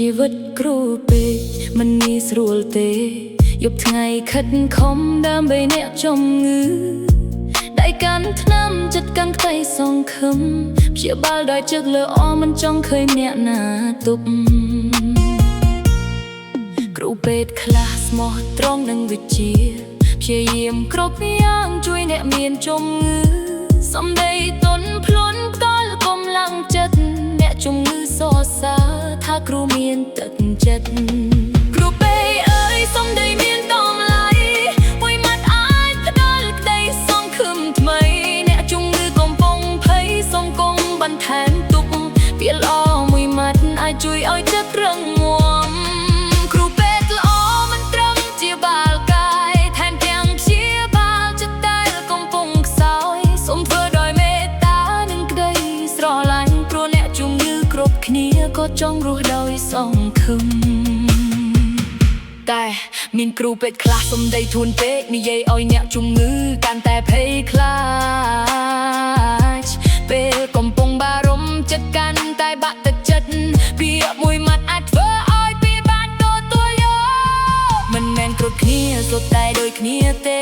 ชีวิตครูពេកមិនងាយស្រួលទេយប់ថ្ងៃខិតខំដើម្បីអ្នកចំងឺដៃកាន់ថ្នាំចិត្តកាន់ក្តីសង្ឃឹមព្យាបាលដោយជឹកលើអមិនចង់ឃើញអ្នកណាទុកគ្រូពេទ្យខ្លះស្មោះត្រង់នឹងវិជ្ជាព្យាយាមគ្រប់យ៉ាងជួយអ្នកមានជំងឺសំដីទន់ភ្លន់ផ្ដាល់កម្លាំងចិត្តអ្នកជំងឺសរសើរថាគ្រូមានទឹកចិត្តគ្រូពេទ្យអើយសំដីមានតម្លៃមួយម៉ាត់អាចផ្ដល់ក្តីសង្ឃឹមថ្មីអ្នកជំងឺកំពុងភ័យសូមគុំបន្ថែមទុកពាក្យល្អមួយម៉ាត់អាចជួយឲ្យចិត្តរឹងមាំគ្រូពេទ្យល្អមិនត្រឹមជាបាលកាយថែមទាំងព្យាបាលចិត្តដែលកំពុងខ្សោយសូមធ្វើដោយមេត្តានិងក្តីស្រឡាញ់ព្រោះអ្នកជំងឺគ្រប់គ្នាក៏ចង់រស់ដោយសង្ឃឹមតែមានគ្រូពេទ្យខ្លះសំដីធួនពេកនិយាយឲ្យអ្នកជំងឺកាន់តែភ័យខ្លាចពេលកំពុងបារម្ភចិត្តកាន់តែបាក់ទឹកចិត្តពាក្យមួយម៉ាត់អាចធ្វើឲ្យពីបានទទួលយកមិនមែនគ្រប់គ្នាសុទ្ធតែដូចគ្នាទេ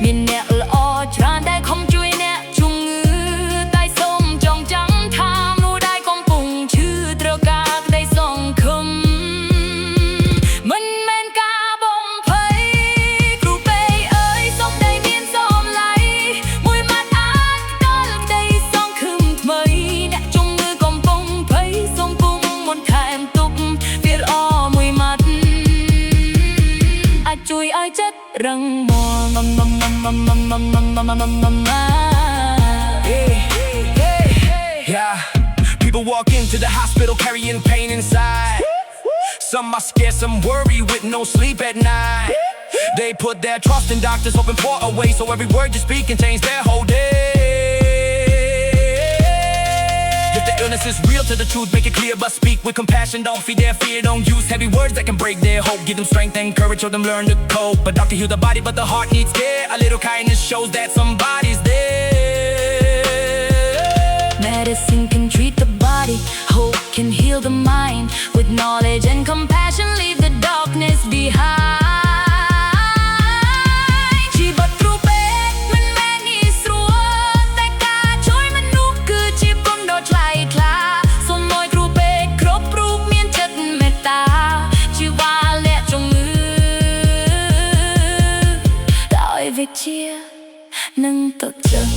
មានអ្នកល្អច្រើនដែលខំជួយអ្នកជំងឺតែសូមចងចាំថាមនុស្សដែលកំពុងឈឺត្រូវការក្តីសង្ឃឹមមិនមែនការបំភ័យគ្រូពេទ្យអើយសូមដីមានសម្លៃមួយម៉ាត់អាចផ្ដល់ក្តីសង្ឃឹមថ្មីអ្នកជំងឺកំពុងភ័យសូមគុំមុនថែមទុកវាល្អមួយម៉ាត់អាចជួយឲ្យចិត្តរឹងមាំYeah, people walk into the hospital carrying pain inside. Some are scared, some worry with no sleep at night. They put their trust in doctors, hoping for a way so every word you speak can change their whole day. If the illness is real, to the truth, make it clear, but speak with compassion. Don't feed their fear, don't use heavy words that can break their hope. Give them strength and courage, show them learn to cope. A doctor heal the body, but the heart needs care. A little kindness shows that somebody's there. Medicine can treat the body, hope can heal the mind. With knowledge and compassion, leave the darkness behind. ជីវិតគ្រូពេទ្យមិនមែនងាយស្រួលតែការជួយមនុស្សគឺជាគុណដ៏ថ្លៃថ្លាសូមឲ្យគ្រូពេទ្យគ្រប់រូបមានចិត្តមេត្តាព្យាបាលអ្នកជំងឺដោយវិជ្ជានិងទឹកចិត្ត